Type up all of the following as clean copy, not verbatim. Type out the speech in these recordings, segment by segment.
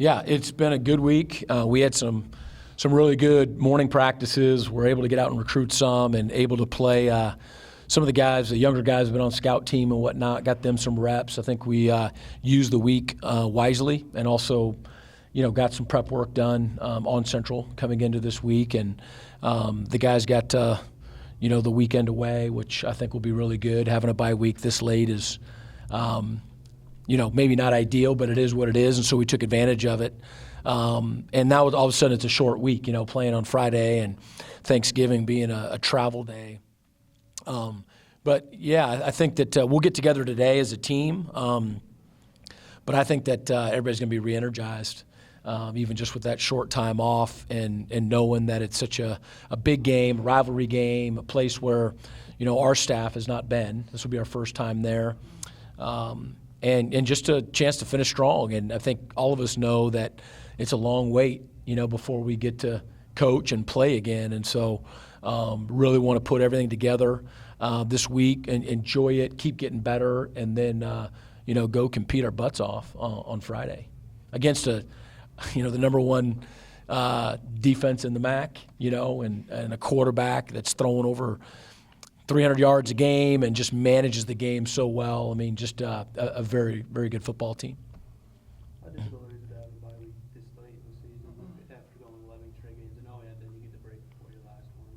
Yeah, it's been a good week. We had some really good morning practices. We're able to get out and recruit some and able to play some of the guys, the younger guys have been on scout team and whatnot, got them some reps. I think we used the week wisely and also, got some prep work done on Central coming into this week. And the guys got, the weekend away, which I think will be really good. Having a bye week this late is maybe not ideal, but it is what it is, and so we took advantage of it. And now all of a sudden it's a short week, playing on Friday and Thanksgiving being a travel day. But, yeah, I think that we'll get together today as a team, but I think that everybody's going to be re-energized, even just with that short time off and knowing that it's such a big game, rivalry game, a place where, our staff has not been. This will be our first time there. And just a chance to finish strong. And I think all of us know that it's a long wait, before we get to coach and play again. And so really want to put everything together this week and enjoy it, keep getting better, and then, go compete our butts off on Friday against the number one defense in the MAC, and a quarterback that's throwing over 300 yards a game and just manages the game so well. I mean, just a very, very good football team. How difficult is it to have a bye week this late in the season after going 11 straight games? And then you get the break before your last one.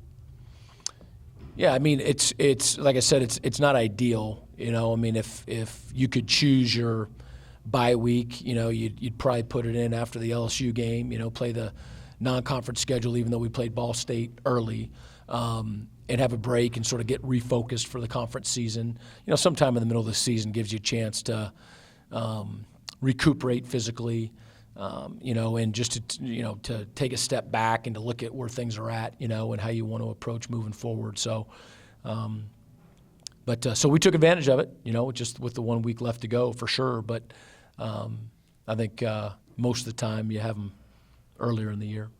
Yeah, I mean, it's like I said, it's not ideal. I mean, if you could choose your bye week, you'd probably put it in after the LSU game. Play the non-conference schedule, even though we played Ball State early. And have a break and sort of get refocused for the conference season. Sometime in the middle of the season gives you a chance to recuperate physically, and just to take a step back and to look at where things are at, and how you want to approach moving forward. So, so we took advantage of it, just with the 1 week left to go for sure. But I think most of the time you have them earlier in the year.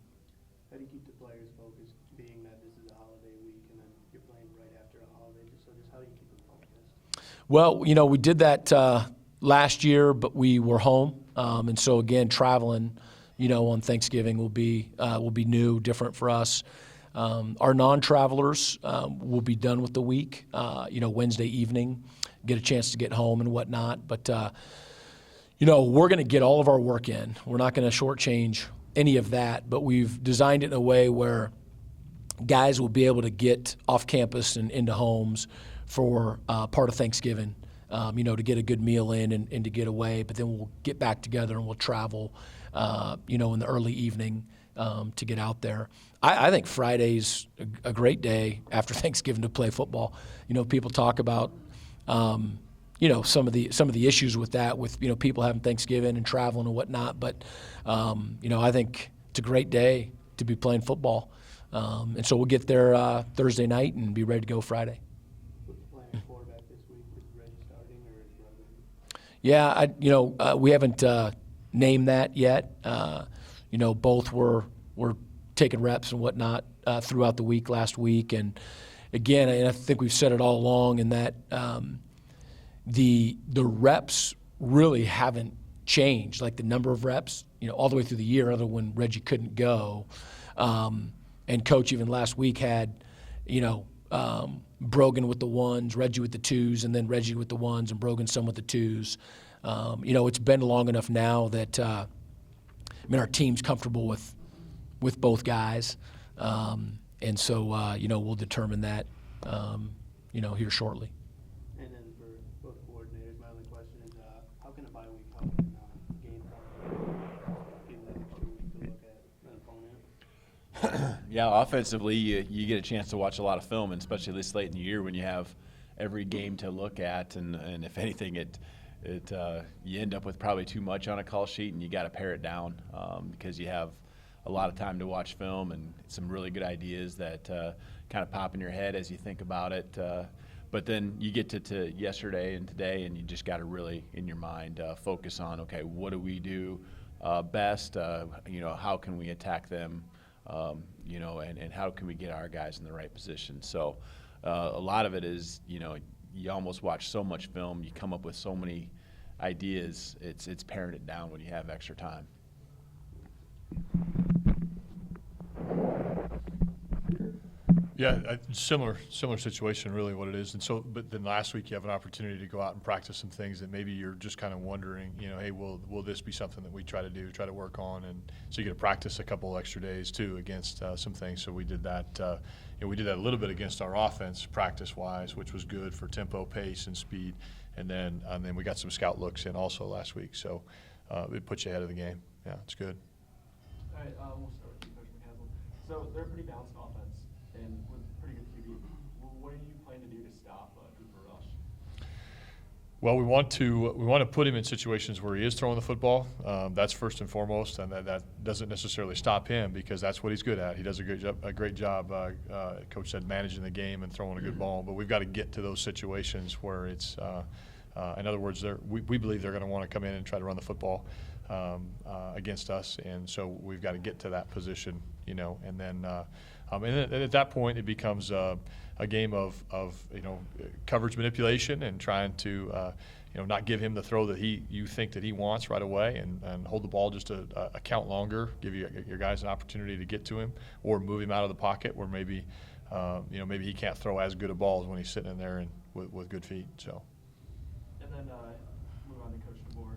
How do you keep the players focused, being that this is a holiday week and then you're playing right after a holiday? Just how do you keep them focused? Well, we did that last year, but we were home, and so again, traveling, on Thanksgiving will be new, different for us. Our non-travelers will be done with the week, Wednesday evening, get a chance to get home and whatnot. But we're going to get all of our work in. We're not going to shortchange any of that, but we've designed it in a way where guys will be able to get off campus and into homes for part of Thanksgiving, to get a good meal in and to get away. But then we'll get back together and we'll travel, in the early evening to get out there. I think Friday's a great day after Thanksgiving to play football. People talk about some of the issues with that, with people having Thanksgiving and traveling and whatnot. But I think it's a great day to be playing football, and so we'll get there Thursday night and be ready to go Friday. What's the plan at quarterback this week? Is Reggie starting or is Yeah, we haven't named that yet. Both were taking reps and whatnot throughout the week last week, and again, I think we've said it all along in that. The reps really haven't changed, like the number of reps, all the way through the year, other when Reggie couldn't go. And Coach even last week had, Brogan with the ones, Reggie with the twos, and then Reggie with the ones, and Brogan some with the twos. It's been long enough now that our team's comfortable with both guys, and so we'll determine that here shortly. And then for both coordinators, my only question is, how can a bye week help in game plan, getting that extra week to look at an opponent? Yeah, offensively, you get a chance to watch a lot of film, and especially this late in the year when you have every game to look at, and if anything, you end up with probably too much on a call sheet, and you got to pare it down because you have a lot of time to watch film and some really good ideas that kind of pop in your head as you think about it. But then you get to yesterday and today, and you just got to really, in your mind, focus on, okay, what do we do best? How can we attack them? And how can we get our guys in the right position? So a lot of it is, you almost watch so much film, you come up with so many ideas, it's paring it down when you have extra time. Yeah, similar situation, really, what it is. And so, but then last week you have an opportunity to go out and practice some things that maybe you're just kind of wondering, hey, will this be something that we try to work on? And so you get to practice a couple extra days too against some things. So we did that. We did that a little bit against our offense, practice-wise, which was good for tempo, pace, and speed. And then we got some scout looks in also last week. So it puts you ahead of the game. Yeah, it's good. All right, we'll start with you, Coach McCaslin. So they're a pretty balanced offense and with pretty good QB. What are you planning to do to stop Cooper Rush? Well, we want to put him in situations where he is throwing the football. That's first and foremost, and that doesn't necessarily stop him because that's what he's good at. He does a great job. Coach said managing the game and throwing a good ball. But we've got to get to those situations where it's, in other words, we believe they're going to want to come in and try to run the football against us, and so we've got to get to that position, and then at that point it becomes a game of coverage manipulation and trying to not give him the throw that you think that he wants right away, and hold the ball just a count longer, give your guys an opportunity to get to him, or move him out of the pocket where maybe maybe he can't throw as good a ball as when he's sitting in there and with good feet. So. And then move on to Coach DeBoer.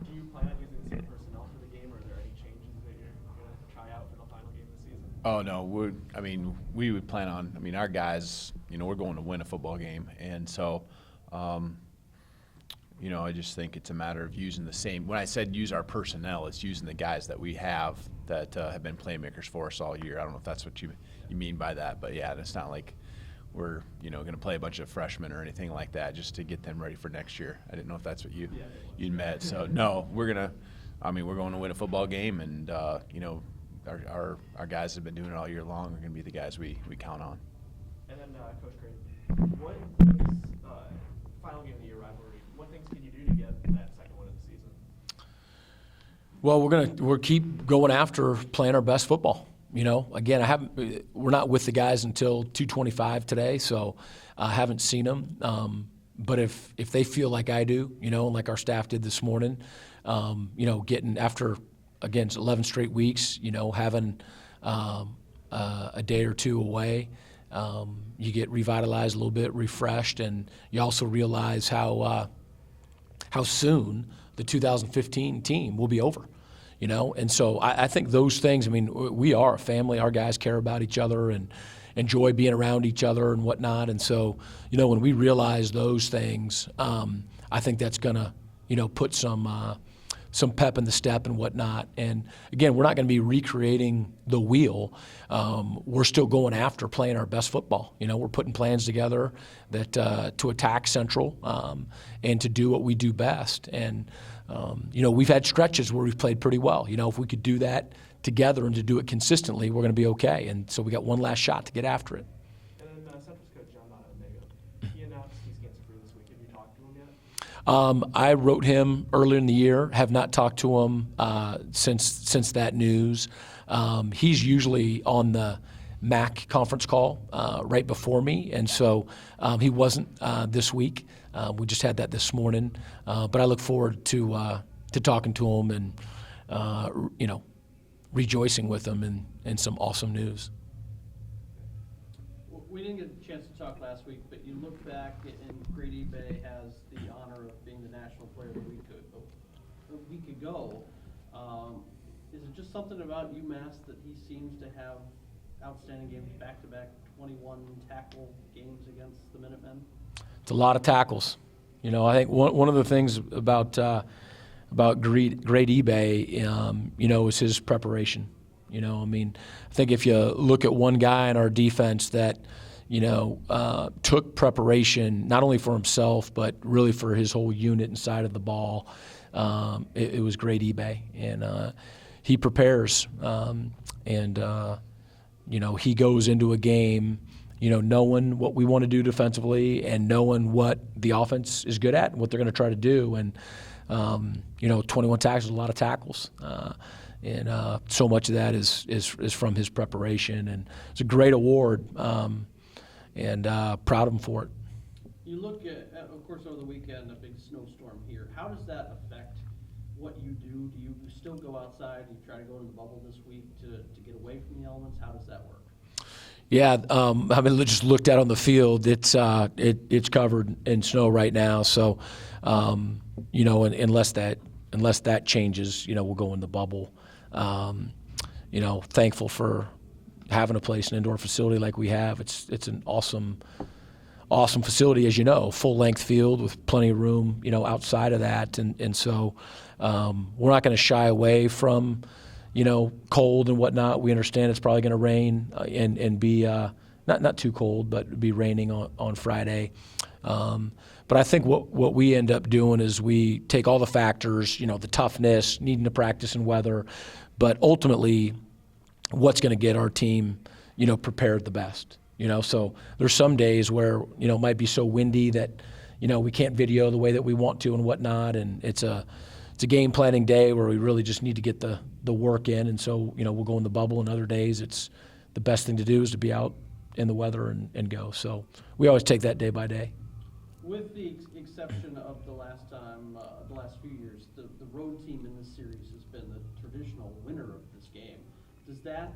Do you plan on using the same personnel for the game, or are there any changes that you're going to try out for the final game of the season? Oh no, we would plan on. Our guys, we're going to win a football game, and so, I just think it's a matter of using the same. When I said use our personnel, it's using the guys that we have that have been playmakers for us all year. I don't know if that's what you mean by that, but yeah, it's not like we're going to play a bunch of freshmen or anything like that just to get them ready for next year. I didn't know if that's what you meant. So no, we're going to win a football game, and our guys have been doing it all year long. Are going to be the guys we count on. And then Coach Creighton, what in this final game of the year rivalry, what things can you do to get that second win of the season? Well, we're keep going after playing our best football. Again, we're not with the guys until 2:25 today, so I haven't seen them. But if they feel like I do, like our staff did this morning, getting after, again, 11 straight weeks, having a day or two away, you get revitalized a little bit, refreshed, and you also realize how soon the 2015 team will be over. And so I think those things, we are a family. Our guys care about each other and enjoy being around each other and whatnot. And so, when we realize those things, I think that's going to, put some pep in the step and whatnot. And again, we're not going to be recreating the wheel. We're still going after playing our best football. We're putting plans together that to attack Central and to do what we do best. And we've had stretches where we've played pretty well. If we could do that together and to do it consistently, we're going to be okay. And so we got one last shot to get after it. And then Central's coach John Omega, he announced he's cancer-free this week. Have you talked to him yet? I wrote him earlier in the year. Have not talked to him since that news. He's usually on the MAC conference call right before me, and so he wasn't this week. We just had that this morning, but I look forward to talking to him and rejoicing with him in some awesome news. We didn't get a chance to talk last week, but you look back and Grady Bay has the honor of being the National Player of the Week a week ago. Is it just something about UMass that he seems to have outstanding games, back-to-back 21 tackle games against the Minutemen? It's a lot of tackles. I think one of the things about Grady Bay, is his preparation. I think if you look at one guy in our defense that, took preparation not only for himself but really for his whole unit inside of the ball, it was Grady Bay, and he prepares, and he goes into a game, knowing what we want to do defensively and knowing what the offense is good at and what they're going to try to do. And 21 tackles is a lot of tackles. And so much of that is from his preparation, and it's a great award, and proud of him for it. You look at, of course, over the weekend, a big snowstorm here. How does that affect what you do? Do you still go outside? Do you try to go in the bubble this week to get away from the elements? How does that work? Yeah, I mean, just looked out on the field. It's covered in snow right now. So, you know, unless that changes, you know, we'll go in the bubble. You know, thankful for having a place, an indoor facility like we have. It's an awesome facility, as you know, full length field with plenty of room, you know, outside of that. And so we're not going to shy away from, you know, cold and whatnot. We understand it's probably going to rain and be not too cold, but be raining on Friday. But I think what we end up doing is we take all the factors, you know, the toughness, needing to practice in weather, but ultimately what's going to get our team, you know, prepared the best. You know, so there's some days where, you know, it might be so windy that, you know, we can't video the way that we want to and whatnot, and it's a game planning day where we really just need to get the work in, and so, you know, we'll go in the bubble, and other days it's the best thing to do is to be out in the weather and go. So we always take that day by day. With the exception of the last time, the last few years, the road team in this series has been the traditional winner of this game. Does that,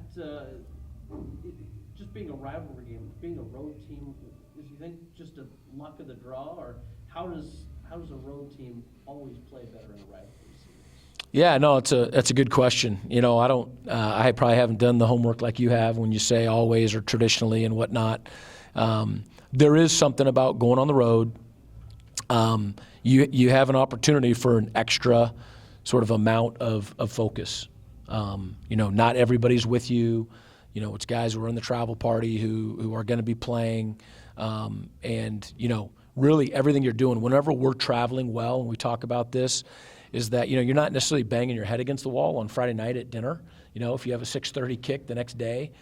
just being a rivalry game, being a road team, is you think just a luck of the draw, or how does a road team always play better in a rivalry series? Yeah, no, that's a good question. You know, I probably haven't done the homework like you have when you say always or traditionally and whatnot. There is something about going on the road. You have an opportunity for an extra sort of amount of focus. You know, not everybody's with you. You know, it's guys who are in the travel party who are going to be playing. And, you know, really everything you're doing, whenever we're traveling well, and we talk about this, is that, you know, you're not necessarily banging your head against the wall on Friday night at dinner, you know, if you have a 6:30 kick the next day.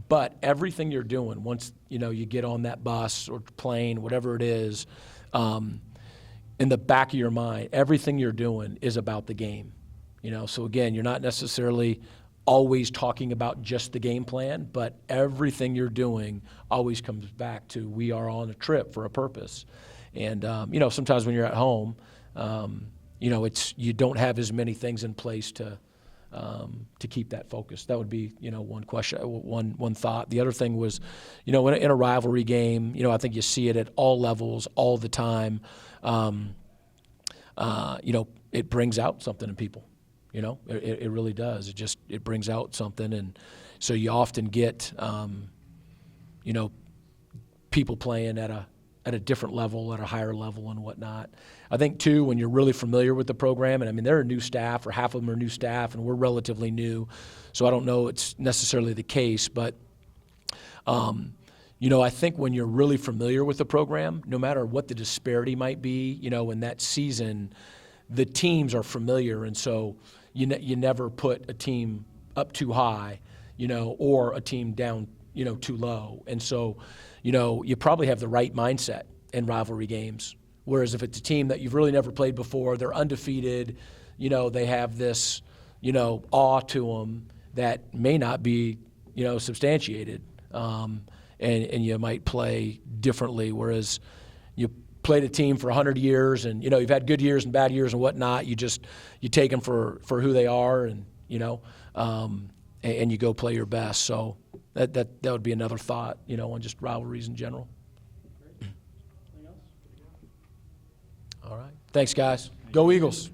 But everything you're doing, once, you know, you get on that bus or plane, whatever it is, in the back of your mind, everything you're doing is about the game. You know, so again, you're not necessarily always talking about just the game plan, but everything you're doing always comes back to we are on a trip for a purpose. And, you know, sometimes when you're at home, you know, you don't have as many things in place to keep that focus. That would be, you know, one question, one thought. The other thing was, you know, in a rivalry game, you know, I think you see it at all levels all the time. You know, it brings out something in people. You know, it really does. It brings out something, and so you often get, you know, people playing at a different level, at a higher level, and whatnot. I think too, when you're really familiar with the program, and I mean, they're a new staff, or half of them are new staff, and we're relatively new, so I don't know it's necessarily the case, but you know, I think when you're really familiar with the program, no matter what the disparity might be, you know, in that season, the teams are familiar, and so you never put a team up too high, you know, or a team down, you know, too low. And so, you know, you probably have the right mindset in rivalry games. Whereas if it's a team that you've really never played before, they're undefeated, you know, they have this, you know, awe to them that may not be, you know, substantiated, and you might play differently. Whereas you played a team for 100 years, and you know you've had good years and bad years and whatnot. You take them for who they are, and you know, and you go play your best. So that would be another thought, you know, on just rivalries in general. Great. Anything else? All right, thanks guys. Go Eagles.